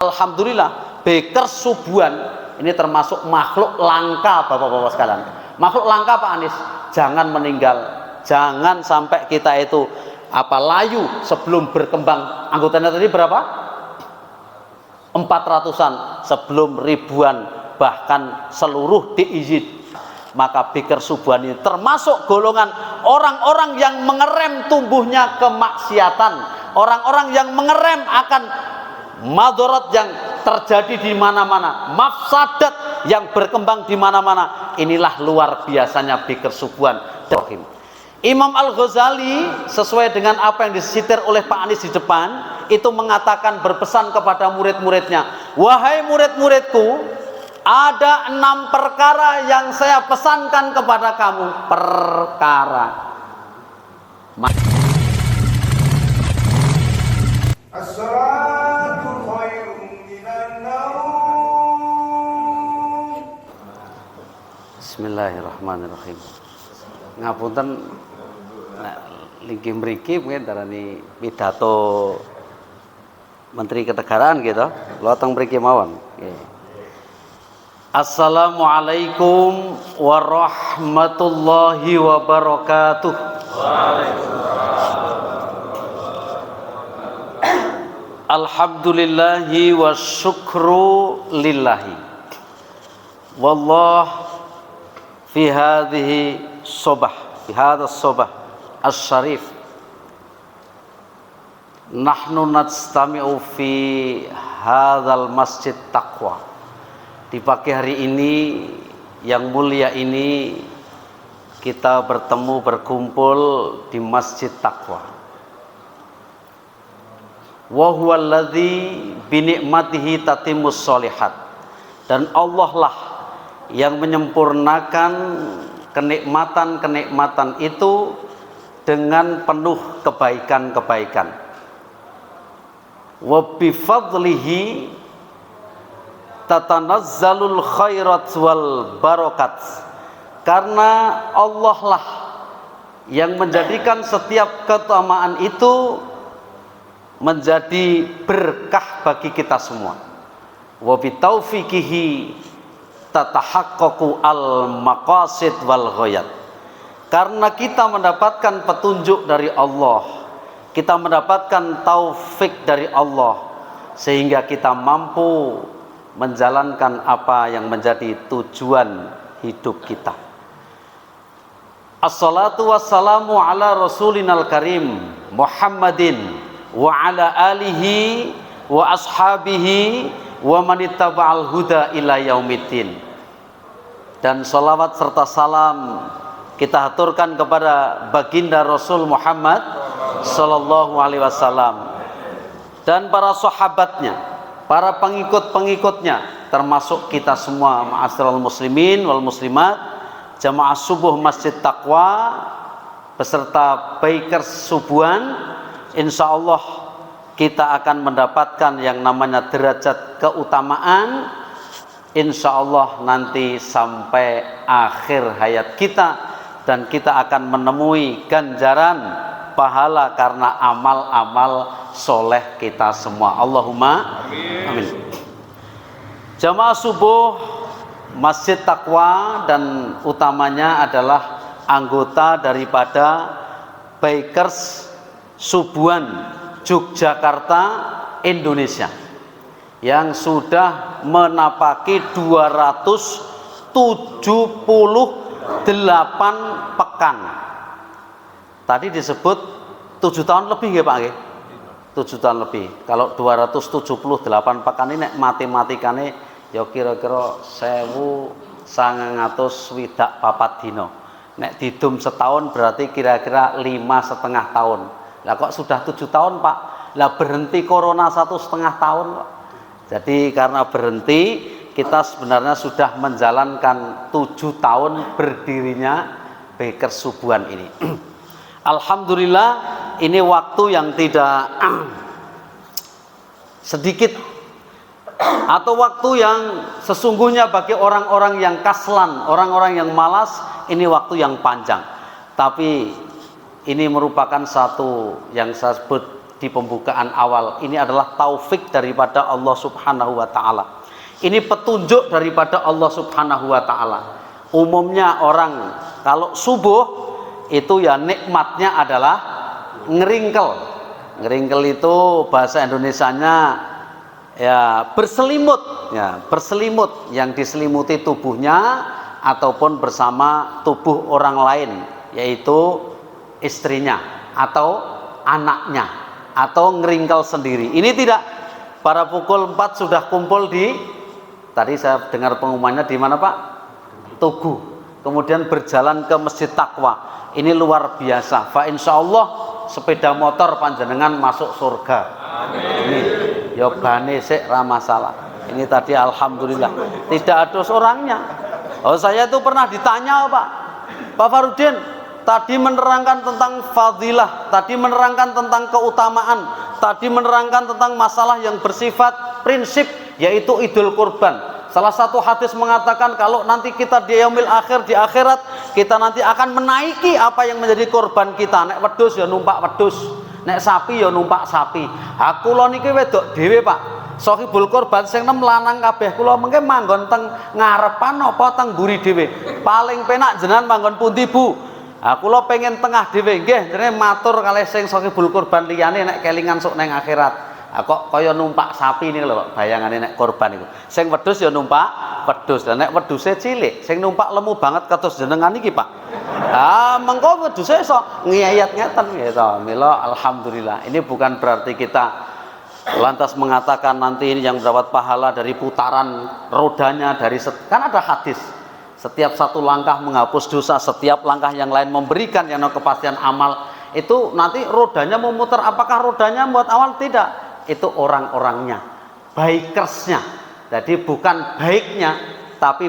Alhamdulillah, Bakers Subuhan ini termasuk makhluk langka, bapak-bapak sekalian. Makhluk langka Pak Anies, jangan meninggal, jangan sampai kita itu layu sebelum berkembang. Anggotanya tadi berapa? 400-an sebelum ribuan, bahkan seluruh diizin. Maka Bakers Subuhan ini termasuk golongan orang-orang yang mengerem tumbuhnya kemaksiatan, orang-orang yang mengerem akan madarat yang terjadi di mana-mana, mafsadat yang berkembang di mana-mana. Inilah luar biasanya Bakers Subuhan. Imam Al-Ghazali sesuai dengan apa yang disitir oleh Pak Anies di depan itu mengatakan, berpesan kepada murid-muridnya, wahai murid-muridku, ada 6 perkara yang saya pesankan kepada kamu. Perkara As-salatu khairun minan naum. Bismillahirrahmanirrahim. Ngapunten linggih mriki mungkin darani pidato Menteri Kenegaraan gitu. Kula teng mriki mawon. Assalamualaikum warahmatullahi wabarakatuh. Alhamdulillahi wa syukru lillahi. Wallah fi hadhihi sobah, fi hadha sobah as-syarif nahnu najtami'u fi hadzal masjid taqwa. Di pagi hari ini yang mulia ini kita bertemu berkumpul di Masjid Taqwa. Wa huwa alladzi bi ni'matihi tatimmus sholihat. Dan Allah lah yang menyempurnakan kenikmatan-kenikmatan itu dengan penuh kebaikan-kebaikan. Wa bi fadlihi tatanazzalul khairat wal barakat. Karena Allah lah yang menjadikan setiap keutamaan itu menjadi berkah bagi kita semua. Wa bi taufiqihi tatahaqqaqu al maqasid wal ghayat. Karena kita mendapatkan petunjuk dari Allah, kita mendapatkan taufik dari Allah, sehingga kita mampu menjalankan apa yang menjadi tujuan hidup kita. Assalatu wassalamu ala rasulinal karim Muhammadin wa ala alihi wa ashabihi wa manittaba'al huda ila yaumiddin. Dan salawat serta salam kita haturkan kepada baginda Rasul Muhammad sallallahu alaihi wasallam dan para sahabatnya, para pengikut-pengikutnya, termasuk kita semua ma'asyiral muslimin wal muslimat, jamaah subuh Masjid Taqwa beserta Bakers Subuhan. Insyaallah kita akan mendapatkan yang namanya derajat keutamaan, insyaallah nanti sampai akhir hayat kita, dan kita akan menemui ganjaran pahala karena amal-amal soleh kita semua. Allahumma amin. Jamaah subuh Masjid Taqwa dan utamanya adalah anggota daripada Bakers Subuhan Yogyakarta Indonesia yang sudah menapaki 278 pekan. Tadi disebut 7 tahun lebih ya Pak nggih? 7 tahun lebih. Kalau 278 pekan ini matematikane ya kira-kira 1924 dino. Nek didum setahun berarti kira-kira 5,5 tahun. Lah kok sudah 7 tahun Pak? Lah berhenti corona 1,5 tahun Pak. Jadi karena berhenti, kita sebenarnya sudah menjalankan 7 tahun berdirinya Bakers Subuhan ini. Alhamdulillah, ini waktu yang tidak sedikit, atau waktu yang sesungguhnya bagi orang-orang yang kaslan, orang-orang yang malas, ini waktu yang panjang. Tapi ini merupakan satu yang saya sebut di pembukaan awal, ini adalah taufik daripada Allah Subhanahu wa taala. Ini petunjuk daripada Allah Subhanahu wa taala. Umumnya orang kalau subuh itu ya nikmatnya adalah ngeringkel. Ngeringkel itu bahasa Indonesianya ya berselimut, ya berselimut, yang diselimuti tubuhnya ataupun bersama tubuh orang lain, yaitu istrinya atau anaknya, atau ngeringkel sendiri. Ini tidak, pada pukul 4 sudah kumpul di, tadi saya dengar pengumumannya di mana Pak? Tugu. Kemudian berjalan ke Masjid Taqwa. Ini luar biasa. Fa insyaallah sepeda motor panjenengan masuk surga. Ini ya bane sik ra masalah. Ini tadi alhamdulillah tidak ada orangnya. Oh, saya itu pernah ditanya Pak Farudin, tadi menerangkan tentang fadilah, tadi menerangkan tentang keutamaan, tadi menerangkan tentang masalah yang bersifat prinsip, yaitu idul kurban. Salah satu hadis mengatakan kalau nanti kita di yaumil akhir, di akhirat, kita nanti akan menaiki apa yang menjadi korban kita. Nek wedhus ya numpak wedhus, nek sapi ya numpak sapi. Ha kula niki wedok dhewe Pak, Sohibul korban sing nem lanang kabeh, kula mengke manggon teng ngarepan apa teng mburi dhewe. Paling penak jenengan manggon pundi Bu? Ha kula pengen tengah dhewe nggih, jenenge matur kalih sing sohibul korban liyane nek kelingan sok neng akhirat. Kok kaya numpak sapi ini lho bayangane nek korban iku. Sing wedhus ya numpak wedhus. Lah nek wedhuse cilik, sing numpak lemu banget kados jenengan iki, Pak. Mengko wedhuse iso ngiyayat ngeten gitu. Mila alhamdulillah. Ini bukan berarti kita lantas mengatakan nanti ini yang mendapat pahala dari putaran rodanya, dari kan ada hadis. Setiap satu langkah menghapus dosa, setiap langkah yang lain memberikan yang kepastian amal. Itu nanti rodanya memutar. Apakah rodanya buat awal? Tidak. Itu orang-orangnya, bikersnya. Jadi bukan baiknya, tapi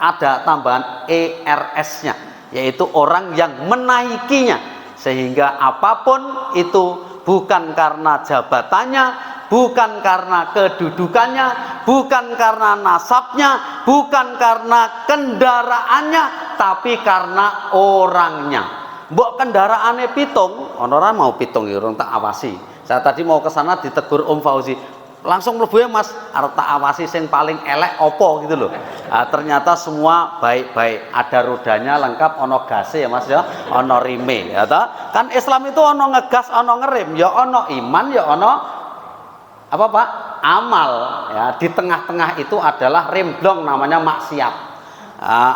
ada tambahan ERS-nya, yaitu orang yang menaikinya. Sehingga apapun itu bukan karena jabatannya, bukan karena kedudukannya, bukan karena nasabnya, bukan karena kendaraannya, tapi karena orangnya. Mbok kendaraannya pitung, orang mau pitung ya, orang tak awasi. Saya tadi mau ke sana ditegur Om Fauzi, langsung mlebu ya Mas, arep tak awasi sing paling elek opo gitu loh. Ternyata semua baik-baik, ada rodanya lengkap, ono gase ya Mas ya, ono rime ya toh. Kan Islam itu ono ngegas, ono ngerem, ya ono iman, ya ono apa Pak? Amal ya. Di tengah-tengah itu adalah remblong, namanya maksiat.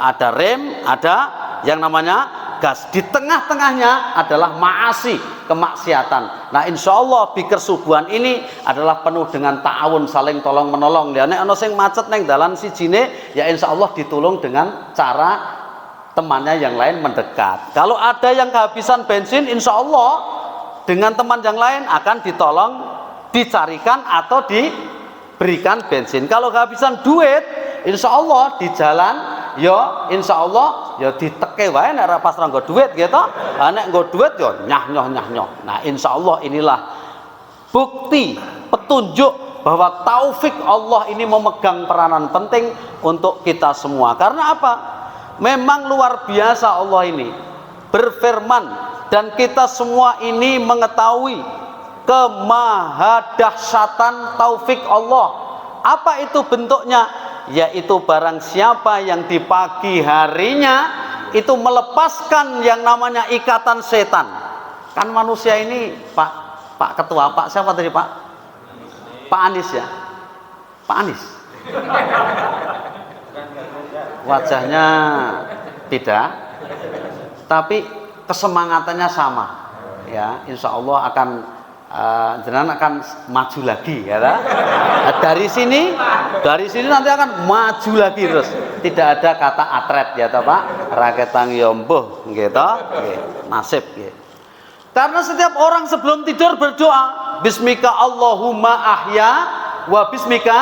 Ada rem, ada yang namanya gas. Di tengah-tengahnya adalah maasi, kemaksiatan. Nah, insya Allah bikir subuhan ini adalah penuh dengan ta'awun, saling tolong menolong. Ya, nek ana sing macet neng dalan sijine, ya insya Allah ditolong dengan cara temannya yang lain mendekat. Kalau ada yang kehabisan bensin, insya Allah dengan teman yang lain akan ditolong, dicarikan atau diberikan bensin. Kalau kehabisan duit, insya Allah di jalan, ya insya Allah ya diteke wae nek ora pas nggo duit gitu. Nek nggo duit ya nyah-nyoh. Nah, insya Allah inilah bukti petunjuk bahwa taufik Allah ini memegang peranan penting untuk kita semua. Karena apa? Memang luar biasa Allah ini berfirman, dan kita semua ini mengetahui kemahadahsyatan taufik Allah. Apa itu bentuknya? Yaitu barang siapa yang di pagi harinya itu melepaskan yang namanya ikatan setan. Kan manusia ini Pak Ketua, Pak siapa tadi Pak? Pak Anies ya? Pak Anies. Wajahnya beda, tapi kesemangatannya sama. Ya, insya Allah akan jenengan akan maju lagi ya. Dari sini nanti akan maju lagi terus. Tidak ada kata atret ya toh Pak, raketang yomboh gitu, nasib gitu. Karena setiap orang sebelum tidur berdoa, bismika Allahumma ahya wa bismika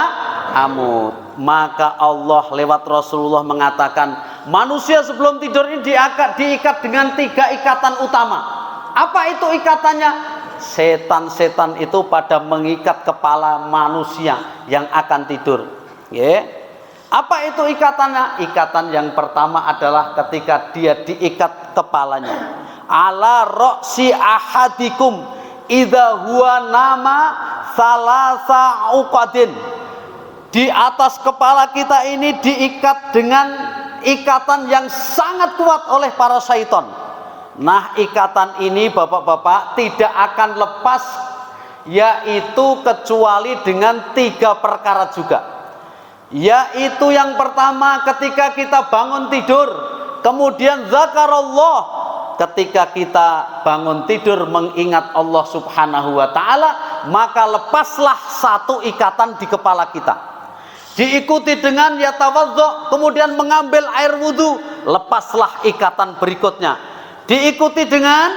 amut. Maka Allah lewat Rasulullah mengatakan, manusia sebelum tidur ini diikat dengan 3 ikatan utama. Apa itu ikatannya? Setan-setan itu pada mengikat kepala manusia yang akan tidur. Apa itu ikatannya? Ikatan yang pertama adalah ketika dia diikat kepalanya. Ala roksi ahadikum, idza huwa nama salasa uqadin. Di atas kepala kita ini diikat dengan ikatan yang sangat kuat oleh para syaitan. Nah, ikatan ini bapak-bapak tidak akan lepas, yaitu kecuali dengan 3 perkara juga. Yaitu yang pertama, ketika kita bangun tidur, kemudian zakarallah, ketika kita bangun tidur mengingat Allah subhanahu wa ta'ala, maka lepaslah 1 ikatan di kepala kita, diikuti dengan yatawaddo, kemudian mengambil air wudhu, lepaslah ikatan berikutnya, diikuti dengan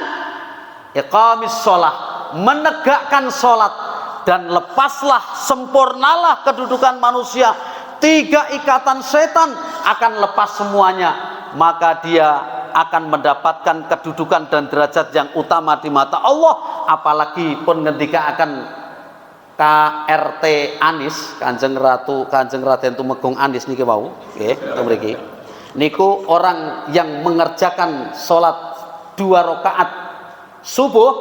iqamis sholah, menegakkan sholat, dan lepaslah, sempurnalah kedudukan manusia. 3 ikatan setan akan lepas semuanya, maka dia akan mendapatkan kedudukan dan derajat yang utama di mata Allah. Apalagi pun ketika akan KRT Anis, Kanjeng Raden Tumegung Anis niki wau, nggih, mriki. Niku orang yang mengerjakan sholat 2 rakaat subuh,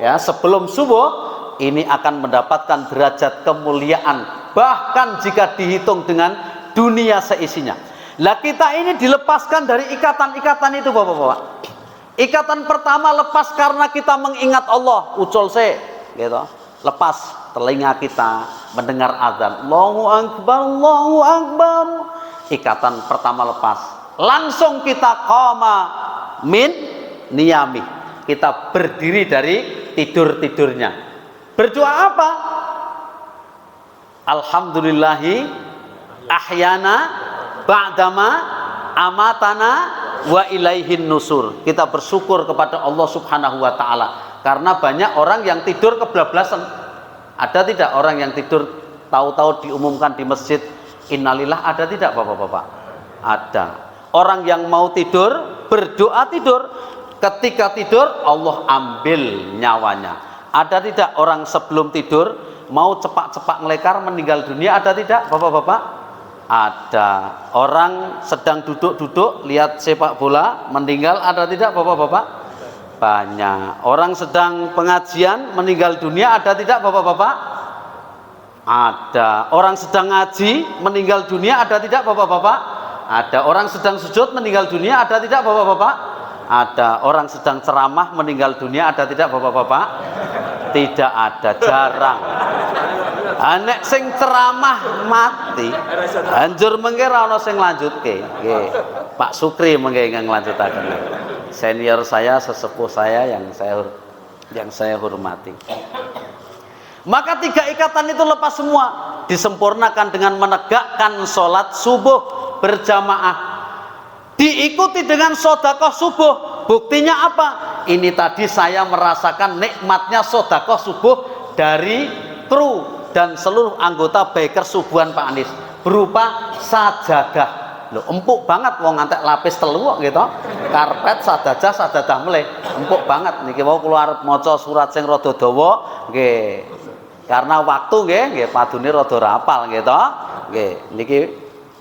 ya, sebelum subuh, ini akan mendapatkan derajat kemuliaan, bahkan jika dihitung dengan dunia seisinya. Lah kita ini dilepaskan dari ikatan-ikatan itu bapak-bapak. Ikatan pertama lepas karena kita mengingat Allah, ucul se, gitu. Lepas telinga kita mendengar azan, Allahu Akbar, Allahu Akbar. Ikatan pertama lepas. Langsung kita qama min niyami. Kita berdiri dari tidur-tidurnya. Berdoa apa? Alhamdulillahi ahyana ba'dama amatana wa ilaihin nusur. Kita bersyukur kepada Allah subhanahu wa ta'ala, karena banyak orang yang tidur kebablasan. Ada tidak orang yang tidur tahu-tahu diumumkan di masjid innalillah? Ada tidak bapak-bapak? Ada. Orang yang mau tidur berdoa tidur, ketika tidur Allah ambil nyawanya. Ada tidak orang sebelum tidur mau cepat-cepat ngelekar meninggal dunia? Ada tidak bapak-bapak? Ada. Orang sedang duduk-duduk lihat sepak bola meninggal, ada tidak bapak-bapak? Banyak. Orang sedang pengajian meninggal dunia, ada tidak bapak-bapak? Ada. Orang sedang ngaji meninggal dunia, ada tidak bapak-bapak? Ada. Orang sedang sujud meninggal dunia, ada tidak bapak-bapak? Ada. Orang sedang ceramah meninggal dunia, ada tidak bapak-bapak? Tidak ada, jarang. Anek sing ceramah mati, anjur mengke ra ono sing lanjutke. Nggih. Pak Sukri mengke nglanjutaken. Senior saya, sesepuh saya yang saya hormati. Maka 3 ikatan itu lepas semua, disempurnakan dengan menegakkan sholat subuh berjamaah, diikuti dengan sedekah subuh. Buktinya apa? Ini tadi saya merasakan nikmatnya sedekah subuh dari kru dan seluruh anggota Biker Subuhan Pak Anies, berupa sajadah. Loh, empuk banget wong ngantek lapis telu gitu. Karpet sajadah meleh. Empuk banget niki wau kula arep maca surat sing rada dawa nggih. Karena waktu nggih padune rada rapal gitu. Nggih, niki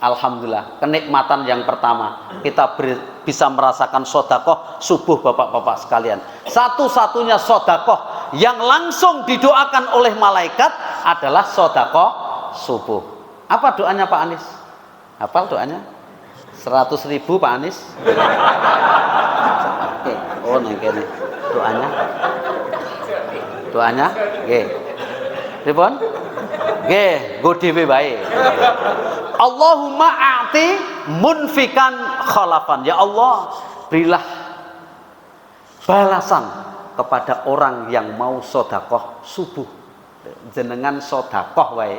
alhamdulillah kenikmatan yang pertama kita bisa merasakan sedekah subuh bapak-bapak sekalian. Satu-satunya sedekah yang langsung didoakan oleh malaikat adalah sedekah subuh. Apa doanya Pak Anies? Hafal doanya? 100.000 Pak Anies. Oke. Oh nang kene doanya. Doanya nggih. Pripun? Nggih, nggo dhewe bae. Allahumma a'ti munfikan khalafan. Ya Allah, berilah balasan kepada orang yang mau sedekah subuh. Jenengan sedekah wae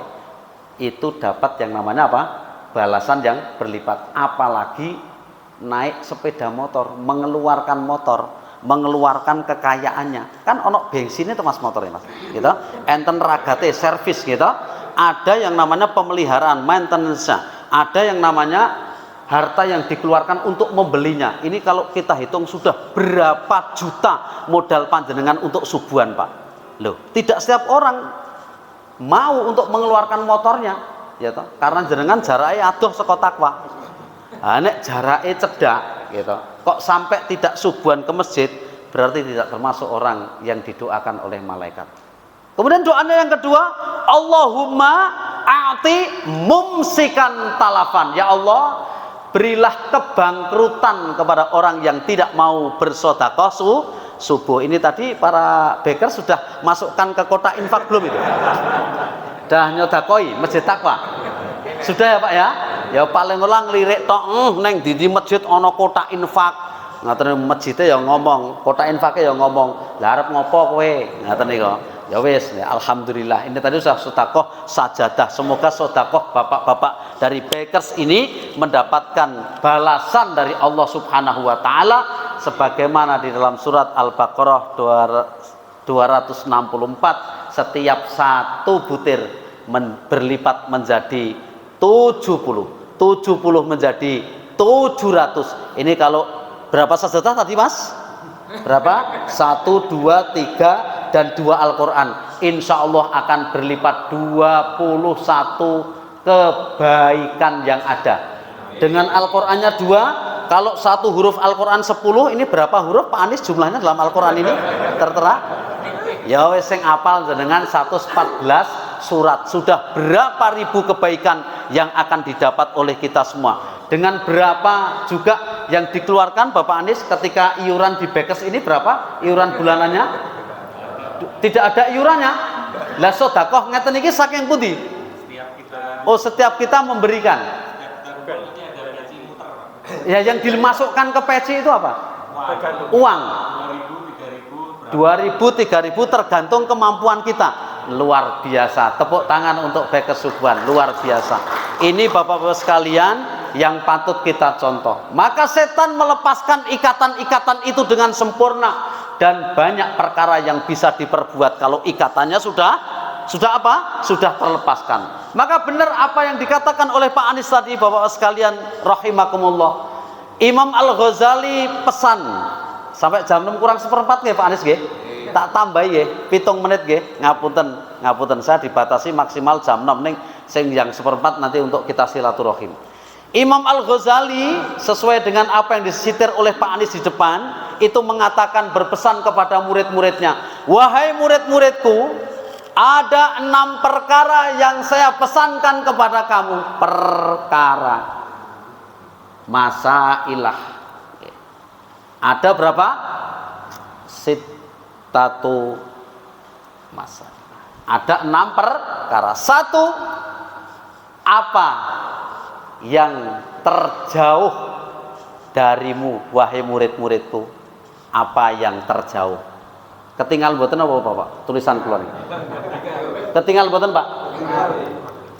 itu dapat yang namanya apa? Balasan yang berlipat. Apalagi naik sepeda motor, mengeluarkan kekayaannya. Kan ono bensinnya itu Mas motor ya Mas. Gitu. Enten ragate servis gitu. Ada yang namanya pemeliharaan, maintenance. Ada yang namanya harta yang dikeluarkan untuk membelinya. Ini kalau kita hitung sudah berapa juta modal panjenengan untuk subuhan Pak. Loh, tidak setiap orang mau untuk mengeluarkan motornya, ya toh? Karena jenengan jarake adoh saka takwa. Ha nek jarake cedak, gitu. Kok sampai tidak subuhan ke masjid, berarti tidak termasuk orang yang didoakan oleh malaikat. Kemudian doanya yang kedua, Allahumma a'ti mumsikan talafan. Ya Allah, berilah kebangkrutan kepada orang yang tidak mau bersedekah subuh. Ini tadi para baker sudah masukkan ke kotak infak belum itu? Dah nyodakoi masjid takwa. Sudah ya Pak ya? Ya paling ulang lirik tok neng di masjid ono kotak infak. Ngaten masjidnya ya ngomong, kotak infaknya ya ngomong. Lah arep ngopo kowe? Ngaten niku. Ya wis, ya, alhamdulillah. Ini tadi sudah sedekah sajadah. Semoga sedekah bapak-bapak dari bakers ini mendapatkan balasan dari Allah Subhanahu wa taala sebagaimana di dalam surat Al-Baqarah 264, setiap satu butir berlipat menjadi 70 menjadi 700. Ini kalau berapa sajadah tadi Mas? Berapa? 1, 2, 3 dan 2 Al-Quran. Insya Allah akan berlipat 21 kebaikan yang ada. Dengan Al-Qurannya 2, kalau satu huruf Al-Quran 10, ini berapa huruf Pak Anies jumlahnya dalam Al-Quran ini? Tertera? Ya wes sing apal dengan 114 surat. Sudah berapa ribu kebaikan yang akan didapat oleh kita semua. Dengan berapa juga yang dikeluarkan Bapak Anies ketika iuran di Bekes ini berapa? Iuran bulanannya? Tidak ada iurannya. Lah sedekah ngeten iki saking pundi? Setiap kita memberikan. Ya yang dimasukkan ke peci itu apa? Uang. 2.000, 3.000 tergantung kemampuan kita. Luar biasa. Tepuk tangan untuk Bekes Subuhan. Luar biasa. Ini Bapak-bapak sekalian yang patut kita contoh. Maka setan melepaskan ikatan-ikatan itu dengan sempurna dan banyak perkara yang bisa diperbuat kalau ikatannya sudah apa? Sudah terlepaskan. Maka benar apa yang dikatakan oleh Pak Anies tadi, Bapak-bapak sekalian rahimakumullah. Imam Al-Ghazali pesan sampai jam 6 kurang seperempat nggih Pak Anies nggih. Tak tambahi nggih 7 menit nggih. Ngapunten saya dibatasi maksimal jam 6 ning sing yang seperempat nanti untuk kita silaturahim. Imam Al-Ghazali sesuai dengan apa yang disitir oleh Pak Anies di depan itu mengatakan, berpesan kepada murid-muridnya, wahai murid-muridku, ada 6 perkara yang saya pesankan kepada kamu. Perkara masailah. Ada berapa? Sittatu masail. Ada 6 perkara. 1, apa yang terjauh darimu wahai murid-muridku? Apa yang terjauh? Ketinggal mboten apa Bapak? Tulisan kula niki. Ketinggal mboten Pak?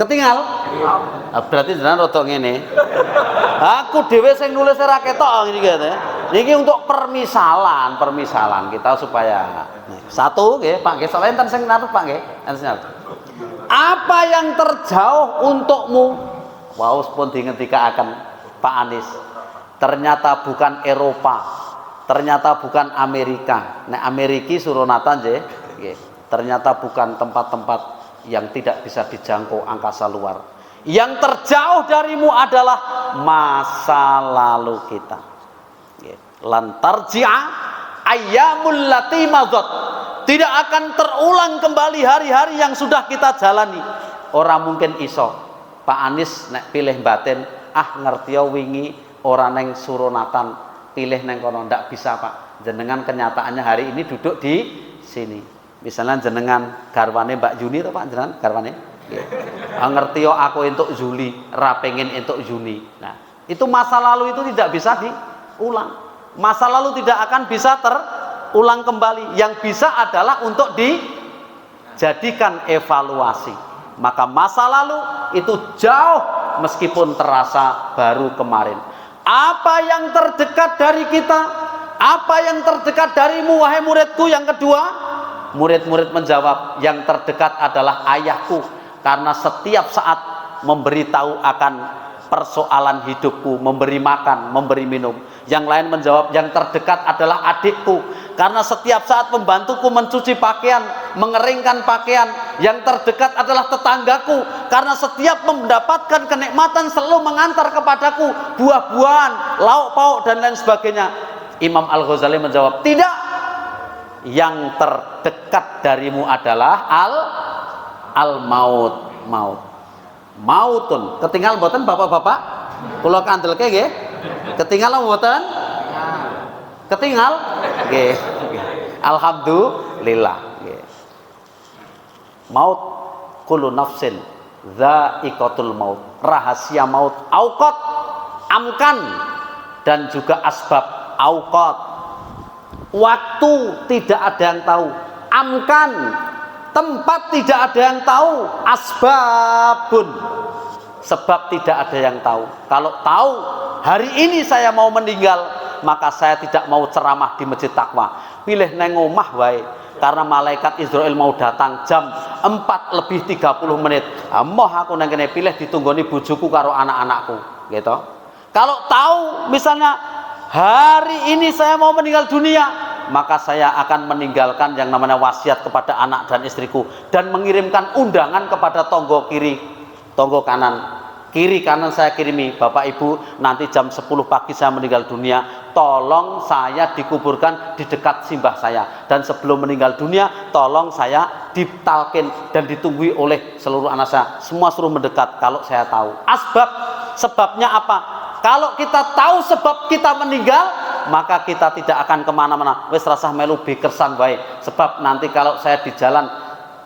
Ketinggal? Berarti jenengan rada ngene. Aku dhewe sing nulis ora ketok ngene iki. Niki untuk permisalan kita supaya 1 nggih Pak nggih, soalnya enten sing naruh Pak nggih. Apa yang terjauh untukmu? Wow, pun dingendikaken Pak Anies. Ternyata bukan Eropa, ternyata bukan Amerika. Nek Ameriki Suronatan nggih. Ternyata bukan tempat-tempat yang tidak bisa dijangkau angkasa luar. Yang terjauh darimu adalah masa lalu kita. Lantarji'a ayyamul lati madat. Tidak akan terulang kembali hari-hari yang sudah kita jalani. Orang mungkin iso Pak Anies nek pilih batin, ngerti wingi ora neng Suronatan, pilih neng kono, ndak bisa Pak. Jenengan kenyataannya hari ini duduk di sini. Misalnya jenengan garwane Mbak Yuni to Pak, jenengan garwane. Ngerti aku entuk Juli, ra pengen entuk Juni. Nah, itu masa lalu itu tidak bisa diulang. Masa lalu tidak akan bisa terulang kembali. Yang bisa adalah untuk dijadikan evaluasi. Maka masa lalu itu jauh meskipun terasa baru kemarin. Apa yang terdekat dari kita? Apa yang terdekat darimu wahai muridku? Yang kedua, murid-murid menjawab, yang terdekat adalah ayahku, karena setiap saat memberitahu akan persoalan hidupku, memberi makan, memberi minum. Yang lain menjawab, yang terdekat adalah adikku, karena setiap saat membantuku mencuci pakaian, mengeringkan pakaian. Yang terdekat adalah tetanggaku, karena setiap mendapatkan kenikmatan selalu mengantar kepadaku buah-buahan, lauk pauk dan lain sebagainya. Imam Al-Ghazali menjawab, tidak, yang terdekat darimu adalah maut. Mautun. Ketinggal mboten Bapak-bapak? Kula kandelke nggih. Ketinggal mboten? Ketinggal? Nggih. Alhamdulillah. Nggih. Maut kullu nafsin dha'iqatul maut. Rahasia maut auqat, amkan, dan juga asbab auqat. Waktu tidak ada yang tahu, amkan, tempat tidak ada yang tahu, asbabun, sebab tidak ada yang tahu. Kalau tahu hari ini saya mau meninggal, maka saya tidak mau ceramah di masjid takwa, pilih neng omah wae, karena malaikat Israel mau datang jam 4:30. Moh aku neng kene pilih ditunggoni bojoku karo anak-anakku, gitu. Kalau tahu misalnya hari ini saya mau meninggal dunia, maka saya akan meninggalkan yang namanya wasiat kepada anak dan istriku, dan mengirimkan undangan kepada tonggo kiri, tonggo kanan, kiri kanan saya kirimi, Bapak Ibu nanti jam 10 pagi saya meninggal dunia, tolong saya dikuburkan di dekat simbah saya, dan sebelum meninggal dunia tolong saya ditalkin dan ditunggui oleh seluruh anak saya, semua suruh mendekat kalau saya tahu. Asbab, sebabnya apa? Kalau kita tahu sebab kita meninggal, maka kita tidak akan kemana-mana. Wes rasah melu bekersan baik. Sebab nanti kalau saya di jalan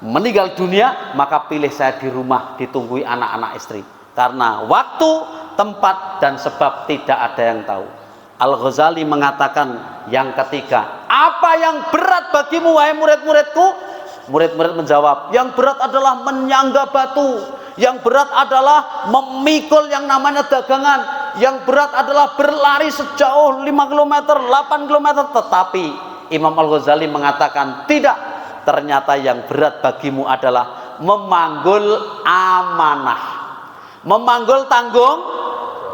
meninggal dunia, maka pilih saya di rumah ditunggui anak-anak istri. Karena waktu, tempat, dan sebab tidak ada yang tahu. Al-Ghazali mengatakan yang ketiga, apa yang berat bagimu wahai murid-muridku? Murid-murid menjawab, yang berat adalah menyangga batu, yang berat adalah memikul yang namanya dagangan, yang berat adalah berlari sejauh 5 km, 8 km. Tetapi Imam Al-Ghazali mengatakan tidak, ternyata yang berat bagimu adalah memanggul amanah, memanggul tanggung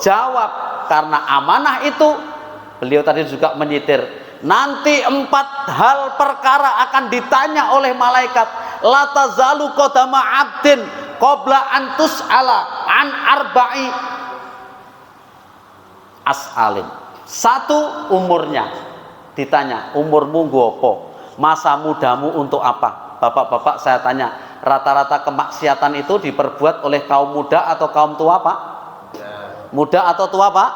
jawab. Karena amanah itu, beliau tadi juga menyitir, nanti 4 hal perkara akan ditanya oleh malaikat. La tazalu qadama 'abdin qabla an tus'ala an arba'i as'alin. 1, umurnya ditanya, umurmu gopo, masa mudamu untuk apa? Bapak-bapak saya tanya, rata-rata kemaksiatan itu diperbuat oleh kaum muda atau kaum tua, Pak? Muda atau tua, Pak?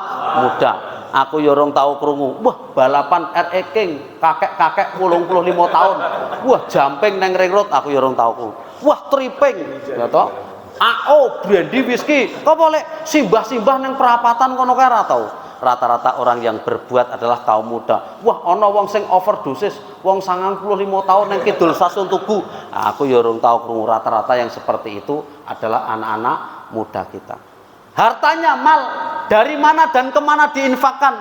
Muda. Aku yorong tahu krungu, wah balapan RE King, kakek-kakek 85 tahun, wah jumping neng ring road, aku yorong tahu krungu, wah tripping, ya toh, AO brandy whisky, kok boleh simbah-simbah neng perapatan kono kae ra tau. Rata-rata orang yang berbuat adalah kaum muda. Wah ana wong sing overdosis, wong 95 tahun neng kidul stasiun Tugu. Nah, aku yorong tahu krungu, rata-rata yang seperti itu adalah anak-anak muda kita. Hartanya, mal, dari mana dan kemana diinfakkan,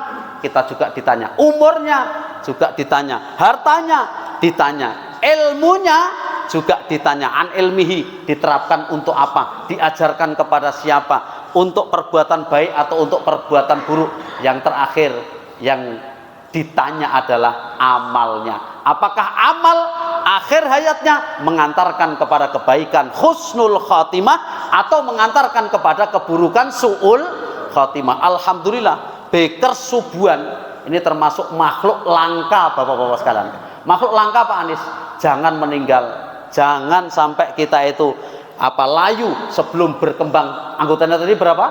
kita juga ditanya. Umurnya juga ditanya, hartanya ditanya, ilmunya juga ditanya. An ilmihi, diterapkan untuk apa, diajarkan kepada siapa, untuk perbuatan baik atau untuk perbuatan buruk. Yang terakhir yang ditanya adalah amalnya. Apakah amal akhir hayatnya mengantarkan kepada kebaikan husnul khatimah atau mengantarkan kepada keburukan su'ul khatimah. Alhamdulillah, Bakers Subuhan ini termasuk makhluk langka, Bapak-bapak sekalian. Makhluk langka, Pak Anies. Jangan meninggal, jangan sampai kita itu layu sebelum berkembang. Anggotanya tadi berapa?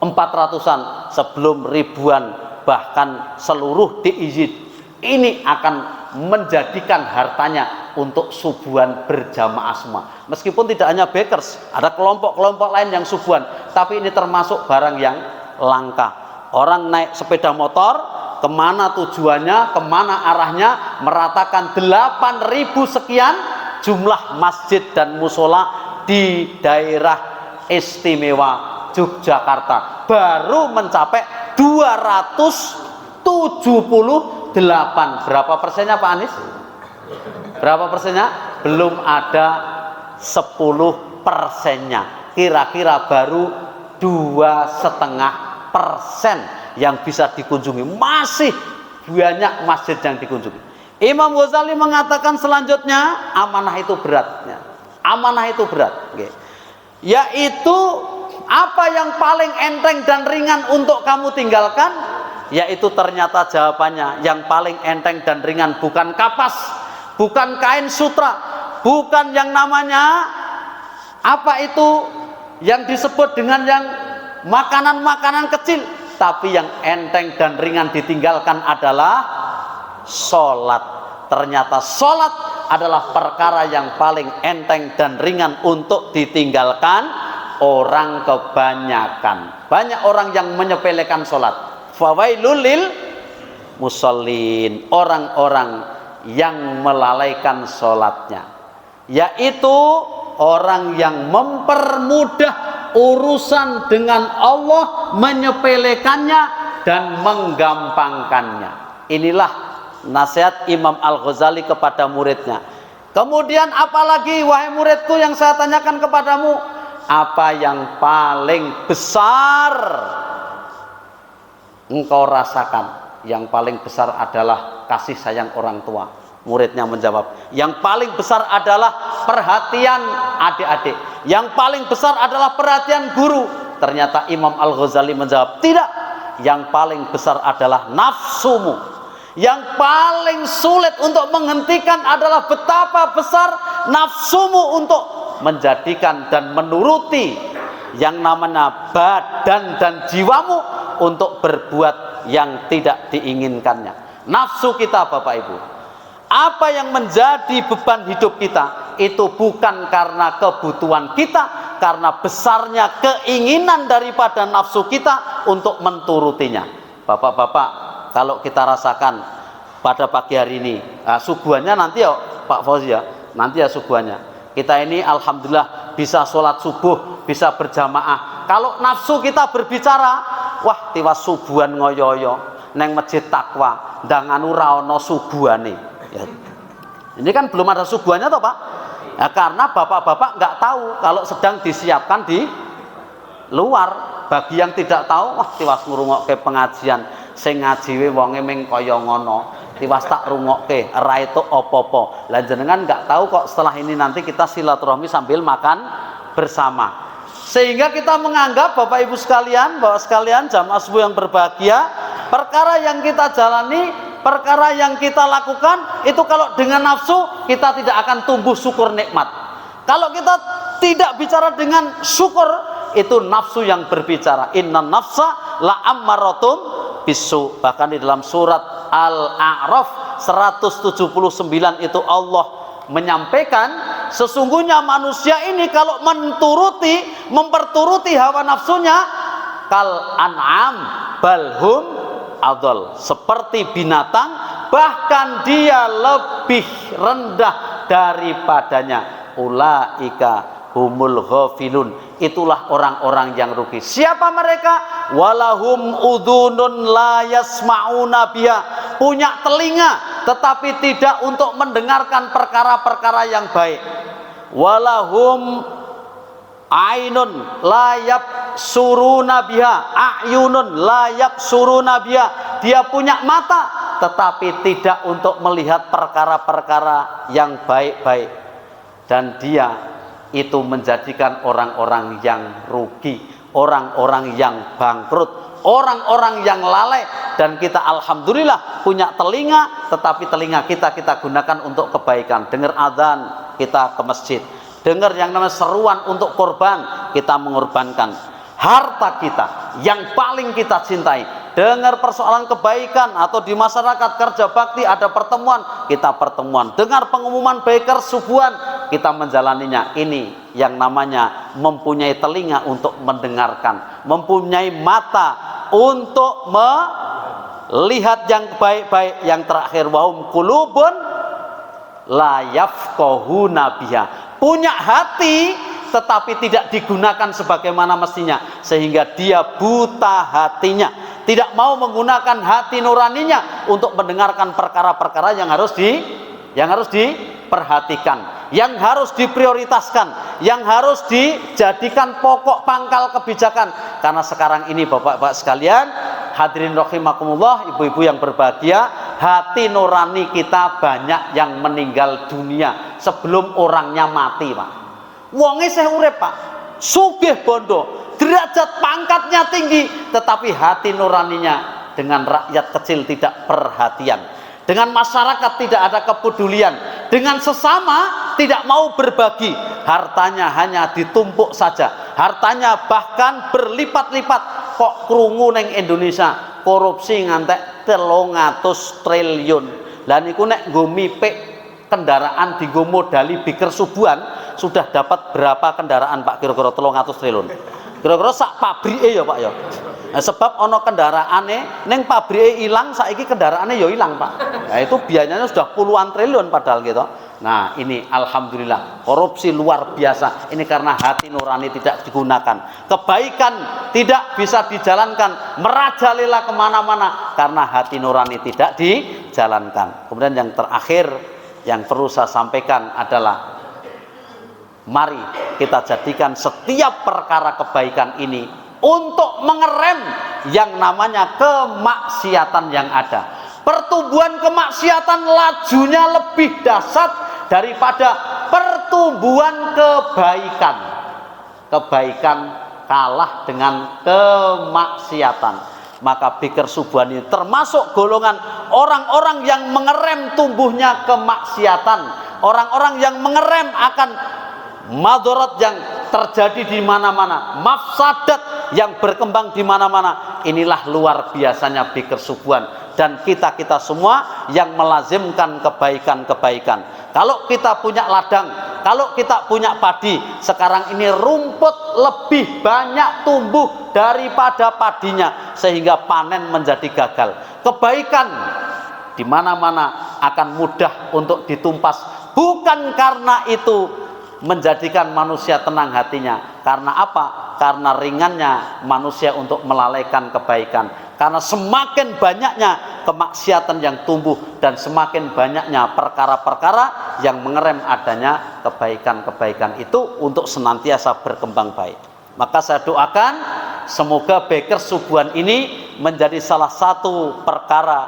400-an, sebelum ribuan, bahkan seluruh diizin. Ini akan menjadikan hartanya untuk subuhan berjamaah semua. Meskipun tidak hanya Bakers, ada kelompok-kelompok lain yang subuhan, tapi ini termasuk barang yang langka. Orang naik sepeda motor, kemana tujuannya, kemana arahnya, meratakan 8.000 sekian jumlah masjid dan musola di daerah istimewa Yogyakarta, baru mencapai 278. Berapa persennya, Pak Anies? Berapa persennya? Belum ada 10%-nya. Kira-kira baru 2,5% yang bisa dikunjungi. Masih banyak masjid yang dikunjungi. Imam Ghazali mengatakan selanjutnya, amanah itu berat. Amanah itu berat. Yaitu apa yang paling enteng dan ringan untuk kamu tinggalkan, Yaitu ternyata jawabannya yang paling enteng dan ringan bukan kapas, bukan kain sutra, bukan yang namanya apa itu yang disebut dengan yang makanan-makanan kecil, tapi yang enteng dan ringan ditinggalkan adalah sholat. Ternyata sholat adalah perkara yang paling enteng dan ringan untuk ditinggalkan orang kebanyakan. Banyak orang yang menyepelekan sholat. Fawailul lil musallin, orang-orang yang melalaikan sholatnya, yaitu orang yang mempermudah urusan dengan Allah, menyepelekannya dan menggampangkannya. Inilah nasihat Imam Al-Ghazali kepada muridnya. Kemudian apalagi wahai muridku yang saya tanyakan kepadamu, apa yang paling besar engkau rasakan? Yang paling besar adalah kasih sayang orang tua. Muridnya menjawab, yang paling besar adalah perhatian adik-adik, yang paling besar adalah perhatian guru. Ternyata Imam Al-Ghazali menjawab, tidak, yang paling besar adalah nafsumu. Yang paling sulit untuk menghentikan adalah betapa besar nafsumu untuk menjadikan dan menuruti yang namanya badan dan jiwamu untuk berbuat yang tidak diinginkannya. Nafsu kita, Bapak Ibu, apa yang menjadi beban hidup kita itu bukan karena kebutuhan kita, karena besarnya keinginan daripada nafsu kita untuk menturutinya. Bapak-bapak, kalau kita rasakan pada pagi hari ini, subuhannya nanti ya Pak Fauzi ya, nanti ya subuhannya kita ini alhamdulillah bisa sholat subuh, bisa berjamaah. Kalau nafsu kita berbicara, wah tiwas subuhan ngoyoyo neng masjid takwa ndanganu ra ono subuhane. Ya. Ini kan belum ada subuhannya toh Pak? Ya, karena bapak-bapak nggak tahu kalau sedang disiapkan di luar. Bagi yang tidak tahu, wah tiwas ngrungokke pengajian sing ngaji wonge ming kaya ngono, tiwas tak rungokke ora itu apa-apa. Lah jenengan nggak tahu kok setelah ini nanti kita silaturahmi sambil makan bersama. Sehingga kita menganggap Bapak Ibu sekalian, bahwa sekalian jamaah subuh yang berbahagia, perkara yang kita jalani, perkara yang kita lakukan itu kalau dengan nafsu kita tidak akan tumbuh syukur nikmat. Kalau kita tidak bicara dengan syukur, itu nafsu yang berbicara. Inna nafsa la ammaratum bisu. Bahkan di dalam surat Al-A'raf 179 itu Allah menyampaikan, sesungguhnya manusia ini kalau memperturuti hawa nafsunya, kal an'am balhum adol, seperti binatang, bahkan dia lebih rendah daripadanya. Ulaika humul ghafilun, itulah orang-orang yang rugi. Siapa mereka? Walahum udhunun la yasma'una biha, punya telinga tetapi tidak untuk mendengarkan perkara-perkara yang baik. Walahum ainun la yabsuruna biha, ayunun la yabsuruna biha, dia punya mata tetapi tidak untuk melihat perkara-perkara yang baik-baik. Dan dia itu menjadikan orang-orang yang rugi, orang-orang yang bangkrut, orang-orang yang lalai. Dan kita alhamdulillah punya telinga, tetapi telinga kita gunakan untuk kebaikan. Dengar azan, kita ke masjid. Dengar yang namanya seruan untuk korban, kita mengorbankan harta kita yang paling kita cintai. Dengar persoalan kebaikan atau di masyarakat kerja bakti ada pertemuan, kita pertemuan. Dengar pengumuman baker subuhan, kita menjalaninya. Ini yang namanya mempunyai telinga untuk mendengarkan, mempunyai mata untuk melihat yang baik-baik. Yang terakhir, wahum qulubun la yafqahuna biha, punya hati tetapi tidak digunakan sebagaimana mestinya, sehingga dia buta hatinya, tidak mau menggunakan hati nuraninya untuk mendengarkan perkara-perkara yang harus diperhatikan, yang harus diprioritaskan, yang harus dijadikan pokok pangkal kebijakan. Karena sekarang ini Bapak-bapak sekalian, hadirin rahimakumullah, ibu-ibu yang berbahagia, hati nurani kita banyak yang meninggal dunia sebelum orangnya mati, Pak. Wonge seh urip, Pak, sugih bondo, derajat pangkatnya tinggi, tetapi hati nuraninya dengan rakyat kecil tidak perhatian, dengan masyarakat tidak ada kepedulian, dengan sesama tidak mau berbagi, hartanya hanya ditumpuk saja, hartanya bahkan berlipat-lipat. Kok krungu neng Indonesia korupsi ngantek 300 triliun. Lah niku nek nggo mipik kendaraan dienggo modali biker subuhan sudah dapat berapa kendaraan Pak kira-kira 300 triliun. Kira-kira sak pabrike ya Pak ya. Nah, sebab ono kendaraane neng pabrike ilang saiki kendaraane ya ilang Pak. Nah, itu biayanya sudah puluhan triliun padahal gitu. Nah, ini alhamdulillah korupsi luar biasa. Ini karena hati nurani tidak digunakan. Kebaikan tidak bisa dijalankan, merajalela kemana-mana karena hati nurani tidak dijalankan. Kemudian yang terakhir yang perlu saya sampaikan adalah mari kita jadikan setiap perkara kebaikan ini untuk mengerem yang namanya kemaksiatan yang ada. Pertumbuhan kemaksiatan lajunya lebih dahsyat daripada pertumbuhan kebaikan. Kebaikan kalah dengan kemaksiatan. Maka biker subuhan ini termasuk golongan orang-orang yang mengerem tumbuhnya kemaksiatan, orang-orang yang mengerem akan madarat yang terjadi di mana-mana, mafsadat yang berkembang di mana-mana. Inilah luar biasanya biker subuhan, dan kita semua yang melazimkan kebaikan-kebaikan. Kalau kita punya ladang, kalau kita punya padi, sekarang ini rumput lebih banyak tumbuh daripada padinya sehingga panen menjadi gagal. Kebaikan di mana-mana akan mudah untuk ditumpas, bukan karena itu menjadikan manusia tenang hatinya. Karena apa? Karena ringannya manusia untuk melalaikan kebaikan. Karena semakin banyaknya kemaksiatan yang tumbuh dan semakin banyaknya perkara-perkara yang mengerem adanya kebaikan-kebaikan itu untuk senantiasa berkembang baik. Maka saya doakan semoga biker subuhan ini menjadi salah satu perkara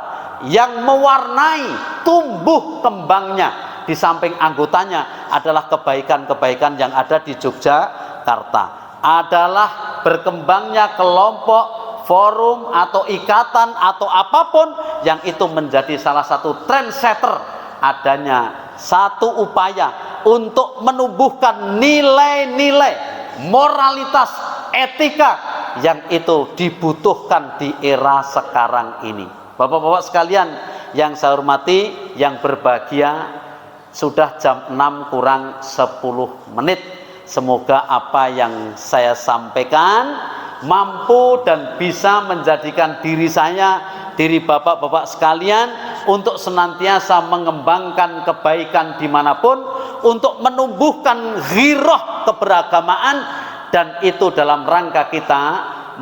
yang mewarnai tumbuh kembangnya. Di samping anggotanya adalah kebaikan-kebaikan yang ada di Yogyakarta, adalah berkembangnya kelompok, forum atau ikatan atau apapun yang itu menjadi salah satu trendsetter, adanya satu upaya untuk menumbuhkan nilai-nilai moralitas, etika yang itu dibutuhkan di era sekarang ini. Bapak-bapak sekalian yang saya hormati, yang berbahagia, sudah jam 6 kurang 10 menit. Semoga apa yang saya sampaikan mampu dan bisa menjadikan diri saya, diri bapak-bapak sekalian untuk senantiasa mengembangkan kebaikan dimanapun, untuk menumbuhkan ghirah keberagamaan, dan itu dalam rangka kita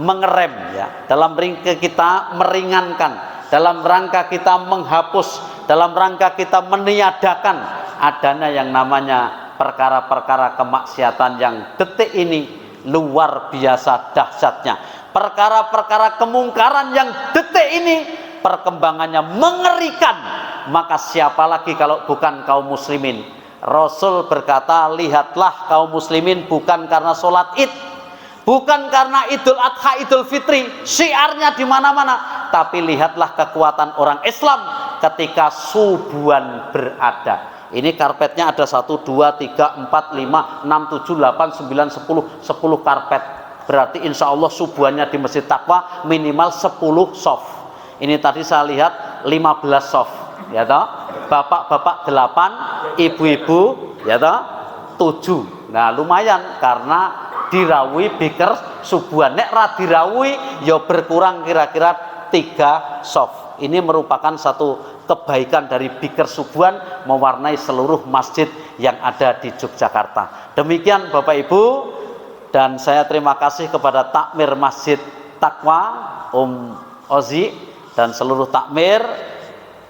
mengerem ya, dalam rangka kita meringankan, dalam rangka kita menghapus, dalam rangka kita meniadakan adanya yang namanya perkara-perkara kemaksiatan yang detik ini luar biasa dahsyatnya. Perkara-perkara kemungkaran yang detik ini perkembangannya mengerikan. Maka siapa lagi kalau bukan kaum muslimin? Rasul berkata, lihatlah kaum muslimin bukan karena sholat id, bukan karena idul adha, idul fitri, syiarnya di mana-mana, tapi lihatlah kekuatan orang Islam ketika subuhan berada. Ini karpetnya ada 1, 2, 3, 4, 5, 6, 7, 8, 9, 10 karpet. Berarti insya Allah subuhannya di Masjid Taqwa minimal 10 soft. Ini tadi saya lihat 15 soft, ya toh. Bapak-bapak 8, ibu-ibu ya toh 7. Nah lumayan karena dirawi biker subuhan. Nek ra dirawi ya berkurang kira-kira 3 soft. Ini merupakan satu kebaikan dari biker subuhan mewarnai seluruh masjid yang ada di Yogyakarta. Demikian Bapak Ibu, dan saya terima kasih kepada takmir Masjid Taqwa Ozi dan seluruh takmir.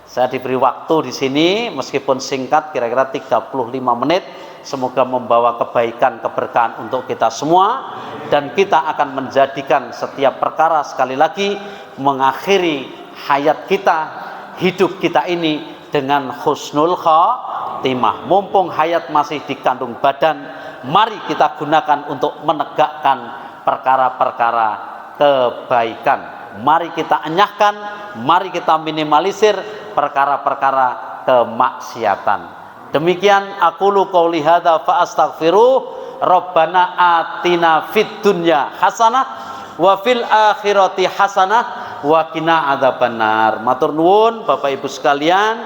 Saya diberi waktu di sini meskipun singkat, kira-kira 35 menit. Semoga membawa kebaikan, keberkahan untuk kita semua, dan kita akan menjadikan setiap perkara sekali lagi mengakhiri hayat kita, hidup kita ini dengan husnul khatimah. Mumpung hayat masih dikandung badan, mari kita gunakan untuk menegakkan perkara-perkara kebaikan. mari kita enyahkan, mari kita minimalisir perkara-perkara kemaksiatan. Demikian aqulu qouli hadza fa astaghfiruh. Rabbana atina fid dunya hasanah wa fil akhirati hasanah wa qina adzabannar. Matur nuwun Bapak Ibu sekalian.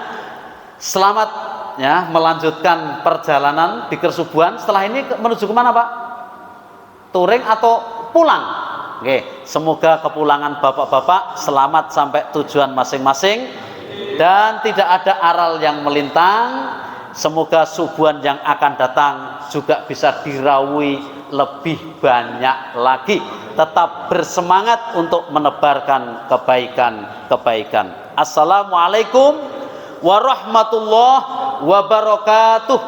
Selamat ya melanjutkan perjalanan Biker Subuhan. Setelah ini menuju kemana Pak? Touring atau pulang? Oke, semoga kepulangan Bapak-bapak selamat sampai tujuan masing-masing dan tidak ada aral yang melintang. Semoga subuhan yang akan datang juga bisa diraui lebih banyak lagi. Tetap bersemangat untuk menebarkan kebaikan-kebaikan. Assalamualaikum warahmatullahi wabarakatuh.